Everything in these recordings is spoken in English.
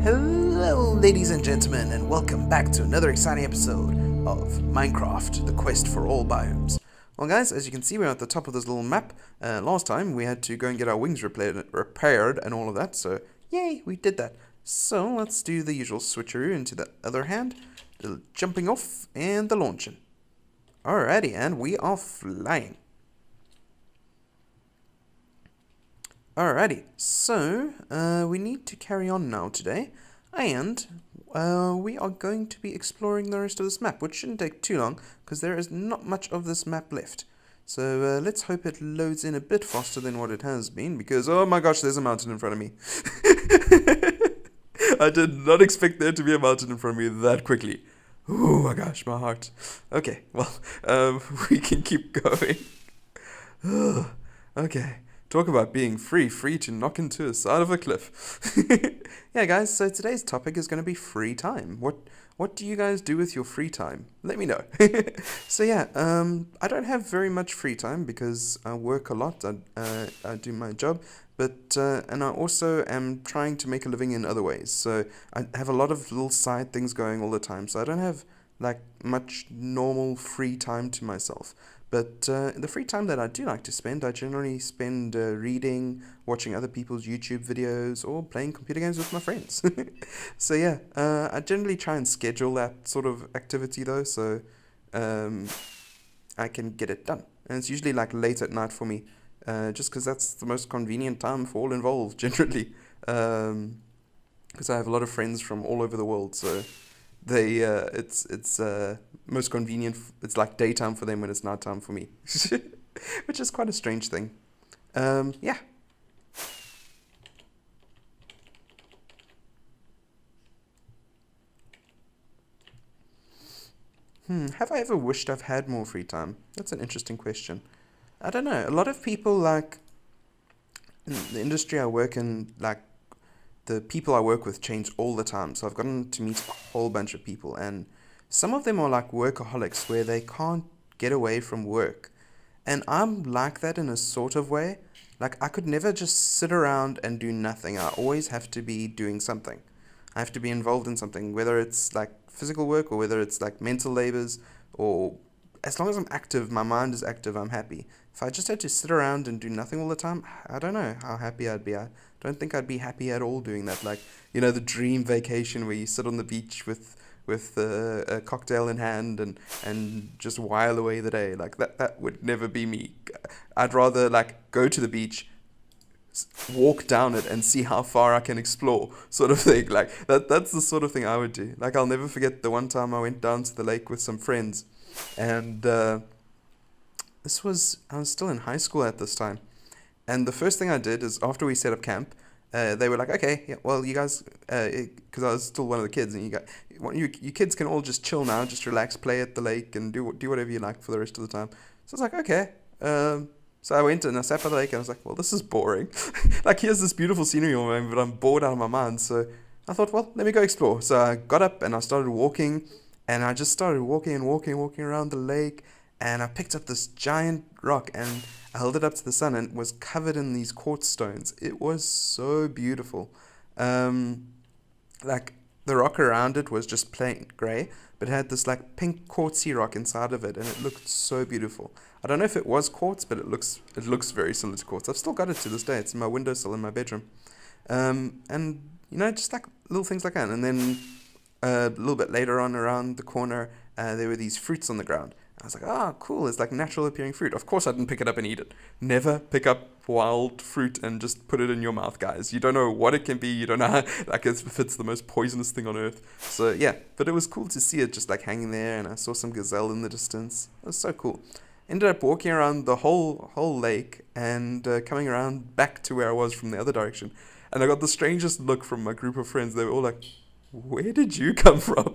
Hello, ladies and gentlemen, and welcome back to another exciting episode of Minecraft, the quest for all biomes. Well, guys, as you can see, we're at the top of this little map. Last time, we had to go and get our wings repaired and all of that, so yay, we did that. So, let's do the usual switcheroo into the other hand, the jumping off, and the launching. Alrighty, and we are flying. Alrighty, so we need to carry on now today, and we are going to be exploring the rest of this map, which shouldn't take too long, because there is not much of this map left. So let's hope it loads in a bit faster than what it has been, because oh my gosh, there's a mountain in front of me. I did not expect there to be a mountain in front of me that quickly. Oh my gosh, my heart. Okay, well, we can keep going. Okay. Talk about being free to knock into the side of a cliff. Yeah, guys, so today's topic is going to be free time. What do you guys do with your free time? Let me know. So yeah, I don't have very much free time because I work a lot. I do my job, but and I also am trying to make a living in other ways. So I have a lot of little side things going all the time. So I don't have like much normal free time to myself. But the free time that I do like to spend, I generally spend reading, watching other people's YouTube videos, or playing computer games with my friends. So yeah, I generally try and schedule that sort of activity though, so I can get it done. And it's usually like late at night for me, just because that's the most convenient time for all involved generally. Because I have a lot of friends from all over the world, so they it's most convenient. It's like daytime for them when it's nighttime for me, which is quite a strange thing. Yeah. Have I ever wished I've had more free time? That's an interesting question. I don't know. A lot of people, like in the industry I work in, like the people I work with change all the time. So I've gotten to meet a whole bunch of people, and some of them are like workaholics where they can't get away from work. And I'm like that in a sort of way. Like I could never just sit around and do nothing. I always have to be doing something. I have to be involved in something, whether it's like physical work or whether it's like mental labors, or as long as I'm active, my mind is active, I'm happy. If I just had to sit around and do nothing all the time, I don't know how happy I'd be. I don't think I'd be happy at all doing that. Like, you know, the dream vacation where you sit on the beach with a cocktail in hand and just while away the day. Like that would never be me. I'd rather like go to the beach, walk down it and see how far I can explore, sort of thing. Like that's the sort of thing I would do. Like I'll never forget the one time I went down to the lake with some friends, and I was still in high school at this time. And the first thing I did is after we set up camp, they were like, okay, yeah, well, you guys, because I was still one of the kids, and you kids can all just chill now, just relax, play at the lake, and do whatever you like for the rest of the time. So I was like, okay. So I went and I sat by the lake, and I was like, well, this is boring. Like, here's this beautiful scenery all around me, but I'm bored out of my mind. So I thought, well, let me go explore. So I got up and I started walking, and I just started walking around the lake, and I picked up this giant rock, and I held it up to the sun, and it was covered in these quartz stones. It was so beautiful. Like the rock around it was just plain grey, but it had this like pink quartzy rock inside of it, and it looked so beautiful. I don't know if it was quartz, but it looks very similar to quartz. I've still got it to this day. It's in my windowsill in my bedroom. And you know, just like little things like that. And then a little bit later on, around the corner, there were these fruits on the ground. I was like, ah, cool, it's like natural appearing fruit. Of course I didn't pick it up and eat it. Never pick up wild fruit and just put it in your mouth, guys. You don't know what it can be. You don't know how, like if it's the most poisonous thing on earth. So yeah, but it was cool to see it just like hanging there, and I saw some gazelle in the distance. It was so cool. Ended up walking around the whole lake and coming around back to where I was from the other direction. And I got the strangest look from my group of friends. They were all like, where did you come from?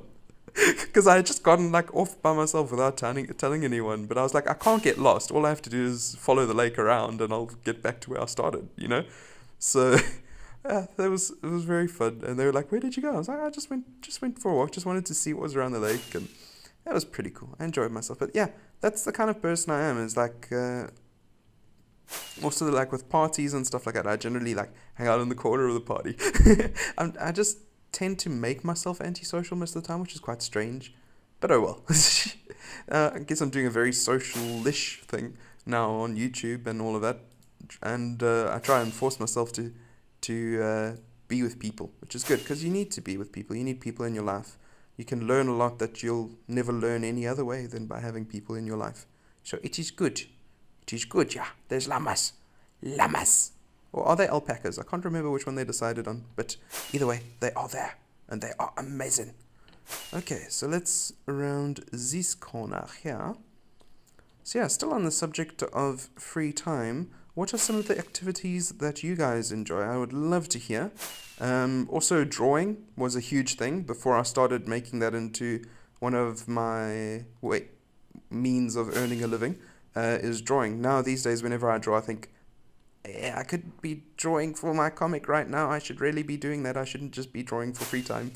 Because I had just gotten like off by myself without telling anyone. But I was like, I can't get lost. All I have to do is follow the lake around, and I'll get back to where I started. You know, so yeah, it was very fun. And they were like, "Where did you go?" I was like, "I just went for a walk. Just wanted to see what was around the lake," and that was pretty cool. I enjoyed myself. But yeah, that's the kind of person I am. Is like also like with parties and stuff like that. I generally like hang out in the corner of the party. I just tend to make myself antisocial most of the time, which is quite strange. But oh well. I guess I'm doing a very social-ish thing now on YouTube and all of that, and I try and force myself to be with people, which is good because you need to be with people. You need people in your life. You can learn a lot that you'll never learn any other way than by having people in your life. So it is good. It is good, yeah. There's llamas. Llamas. Or are they alpacas? I can't remember which one they decided on, but either way, they are there, and they are amazing. Okay, so let's round this corner here. So yeah, still on the subject of free time, what are some of the activities that you guys enjoy? I would love to hear. Also, drawing was a huge thing before I started making that into one of my means of earning a living, is drawing. Now, these days, whenever I draw, I think, yeah, I could be drawing for my comic right now. I should really be doing that. I shouldn't just be drawing for free time.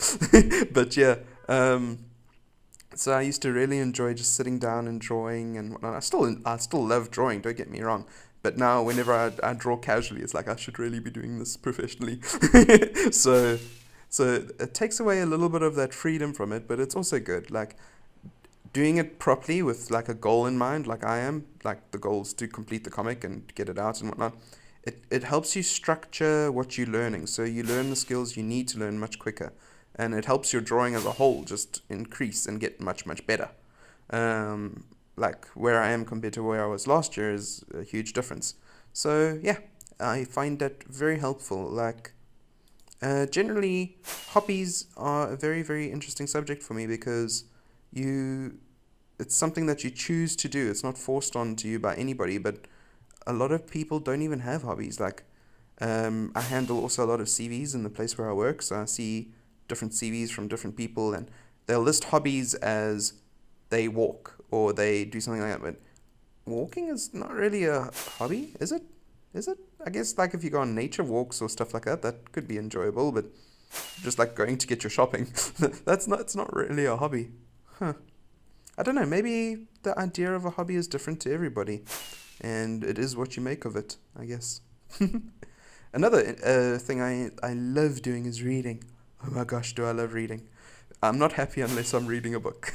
But yeah, so I used to really enjoy just sitting down and drawing and whatnot. I still love drawing, don't get me wrong. But now whenever I draw casually, it's like I should really be doing this professionally. so so it takes away a little bit of that freedom from it, but it's also good. Like doing it properly with like a goal in mind, like I am, like the goal is to complete the comic and get it out and whatnot. It helps you structure what you're learning. So you learn the skills you need to learn much quicker. And it helps your drawing as a whole just increase and get much, much better. Like where I am compared to where I was last year is a huge difference. So yeah, I find that very helpful. Like generally, hobbies are a very, very interesting subject for me because it's something that you choose to do. It's not forced onto you by anybody, but a lot of people don't even have hobbies. Like I handle also a lot of CVs in the place where I work, so I see different CVs from different people, and they'll list hobbies as they walk or they do something like that. But walking is not really a hobby, is it? Is it? I guess like if you go on nature walks or stuff like that, that could be enjoyable. But just like going to get your shopping, it's not really a hobby, huh? I don't know. Maybe the idea of a hobby is different to everybody, and it is what you make of it, I guess. Another thing I love doing is reading. Oh my gosh, do I love reading. I'm not happy unless I'm reading a book.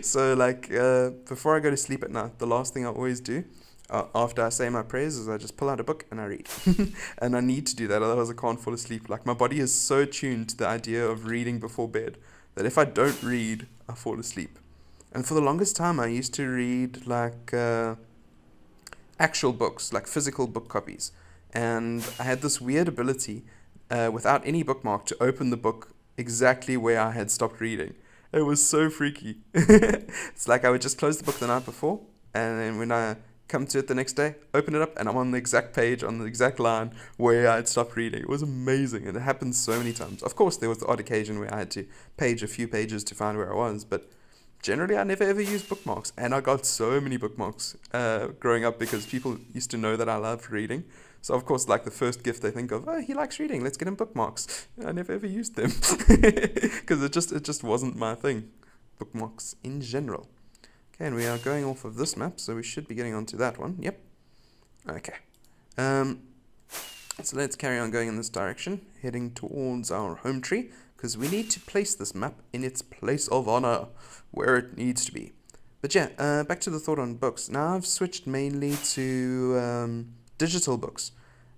So, like, before I go to sleep at night, the last thing I always do after I say my prayers is I just pull out a book and I read. And I need to do that, otherwise I can't fall asleep. Like, my body is so tuned to the idea of reading before bed that if I don't read, I fall asleep. And for the longest time, I used to read, like, actual books, like physical book copies. And I had this weird ability, without any bookmark, to open the book exactly where I had stopped reading. It was so freaky. It's like I would just close the book the night before, and then when I come to it the next day, open it up, and I'm on the exact page, on the exact line where I had stopped reading. It was amazing, and it happened so many times. Of course, there was the odd occasion where I had to page a few pages to find where I was, but generally I never ever used bookmarks, and I got so many bookmarks growing up because people used to know that I loved reading. So of course, like the first gift they think of, oh, he likes reading, let's get him bookmarks. I never ever used them because it just wasn't my thing. Bookmarks in general. Okay, and we are going off of this map, so we should be getting onto that one. Yep. Okay. So let's carry on going in this direction, heading towards our home tree, because we need to place this map in its place of honor, where it needs to be. But yeah, back to the thought on books. Now I've switched mainly to digital books,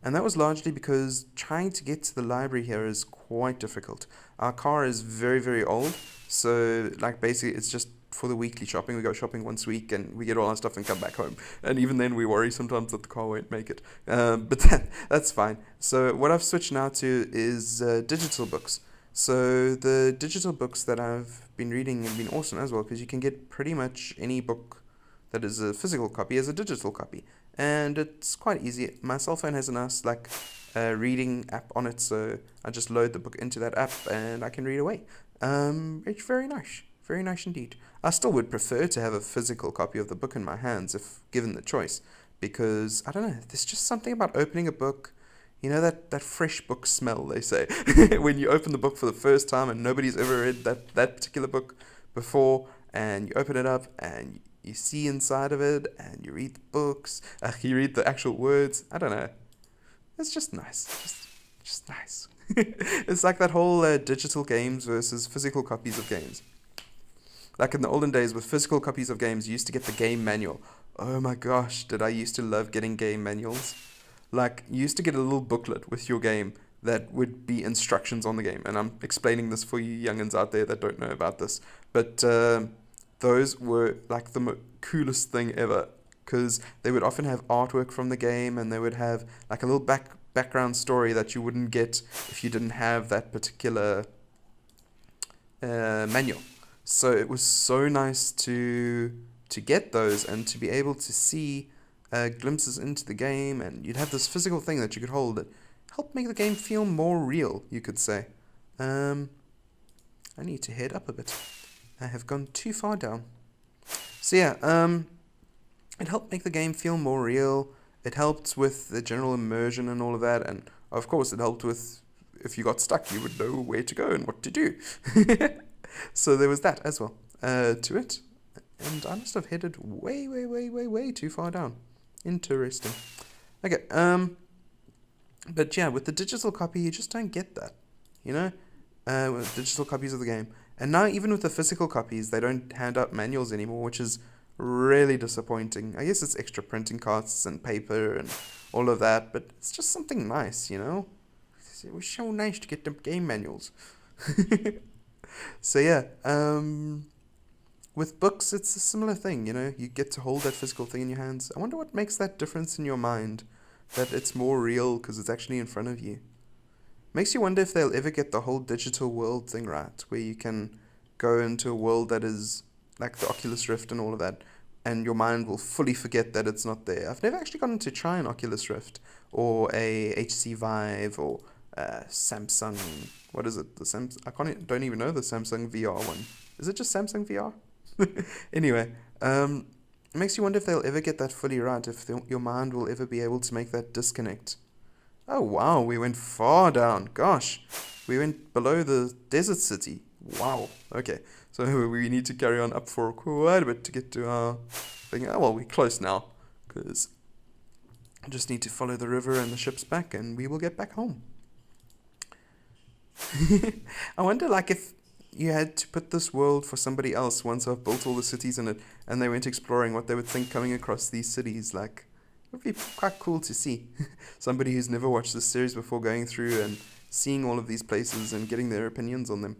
and that was largely because trying to get to the library here is quite difficult. Our car is very, very old, so like basically it's just for the weekly shopping. We go shopping once a week and we get all our stuff and come back home. And even then we worry sometimes that the car won't make it. But that's fine. So what I've switched now to is digital books. So the digital books that I've been reading have been awesome as well, because you can get pretty much any book that is a physical copy as a digital copy. And it's quite easy. My cell phone has a nice like reading app on it, so I just load the book into that app and I can read away. It's very nice indeed. I still would prefer to have a physical copy of the book in my hands if given the choice, because I don't know, there's just something about opening a book. You know that fresh book smell, they say, when you open the book for the first time and nobody's ever read that particular book before, and you open it up and you see inside of it and you read the books, you read the actual words. I don't know. It's just nice. which is nice. It's like that whole digital games versus physical copies of games. Like in the olden days with physical copies of games, you used to get the game manual. Oh my gosh, did I used to love getting game manuals. Like, you used to get a little booklet with your game that would be instructions on the game. And I'm explaining this for you youngins out there that don't know about this. But those were like the coolest thing ever. Because they would often have artwork from the game, and they would have like a little background story that you wouldn't get if you didn't have that particular manual. So it was so nice to get those and to be able to see glimpses into the game, and you'd have this physical thing that you could hold that helped make the game feel more real, you could say. I need to head up a bit. I have gone too far down. So yeah, it helped make the game feel more real. It helped with the general immersion and all of that, and of course it helped with if you got stuck, you would know where to go and what to do. So there was that as well to it. And I must have headed way too far down. Interesting. Okay, but yeah, with the digital copy, you just don't get that, you know, with digital copies of the game. And now even with the physical copies, they don't hand out manuals anymore, which is really disappointing. I guess it's extra printing costs and paper and all of that, but it's just something nice, you know. It was so nice to get the game manuals. So yeah, with books, it's a similar thing, you know. You get to hold that physical thing in your hands. I wonder what makes that difference in your mind, that it's more real because it's actually in front of you. Makes you wonder if they'll ever get the whole digital world thing right, where you can go into a world that is like the Oculus Rift and all of that, and your mind will fully forget that it's not there. I've never actually gotten to try an Oculus Rift or a HTC Vive or Samsung. What is it? Don't even know the Samsung VR one. Is it just Samsung VR? Anyway, it makes you wonder if they'll ever get that fully right. If your mind will ever be able to make that disconnect. Oh wow, we went far down. Gosh, we went below the desert city. Wow. Okay, so we need to carry on up for quite a bit to get to our thing. Oh well, we're close now, because I just need to follow the river and the ships back, and we will get back home. I wonder, like, if you had to put this world for somebody else once I've built all the cities in it, and they went exploring, what they would think coming across these cities. Like, it would be quite cool to see. Somebody who's never watched this series before going through and seeing all of these places and getting their opinions on them.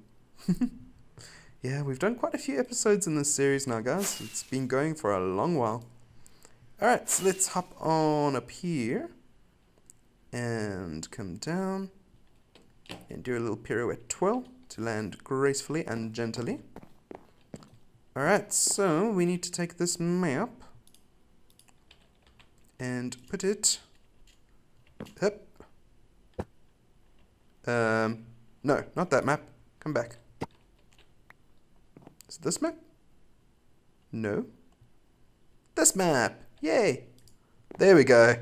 Yeah, we've done quite a few episodes in this series now, guys. It's been going for a long while. Alright, so let's hop on up here and come down and do a little pirouette twirl to land gracefully and gently. Alright, so we need to take this map and put it up. No, not that map. Come back. Is it this map? No. This map! Yay! There we go.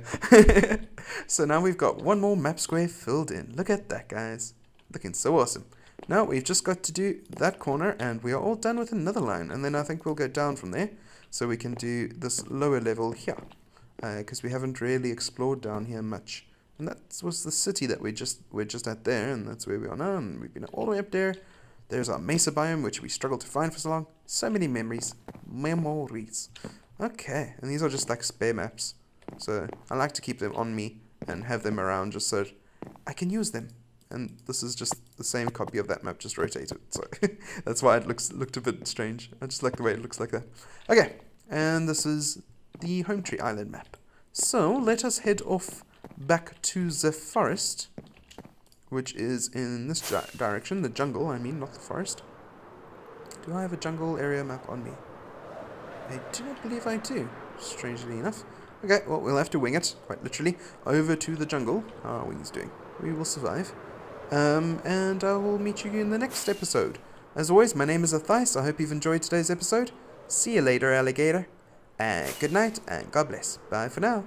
So now we've got one more map square filled in. Look at that, guys. Looking so awesome. Now we've just got to do that corner, and we are all done with another line. And then I think we'll go down from there, so we can do this lower level here. Because we haven't really explored down here much. And that was the city that we're just at there, and that's where we are now. And we've been all the way up there. There's our mesa biome, which we struggled to find for so long. So many memories. Memories. Okay, and these are just like spare maps. So I like to keep them on me and have them around just so I can use them. And this is just the same copy of that map, just rotated. So that's why it looked a bit strange. I just like the way it looks like that. Okay, and this is the Home Tree Island map. So let us head off back to the forest, which is in this direction. The jungle, I mean, not the forest. Do I have a jungle area map on me? I do not believe I do, strangely enough. Okay, well, we'll have to wing it, quite literally, over to the jungle. How are wings doing? We will survive. And I will meet you in the next episode. As always, my name is Athais. I hope you've enjoyed today's episode. See you later, alligator. And good night, and God bless. Bye for now.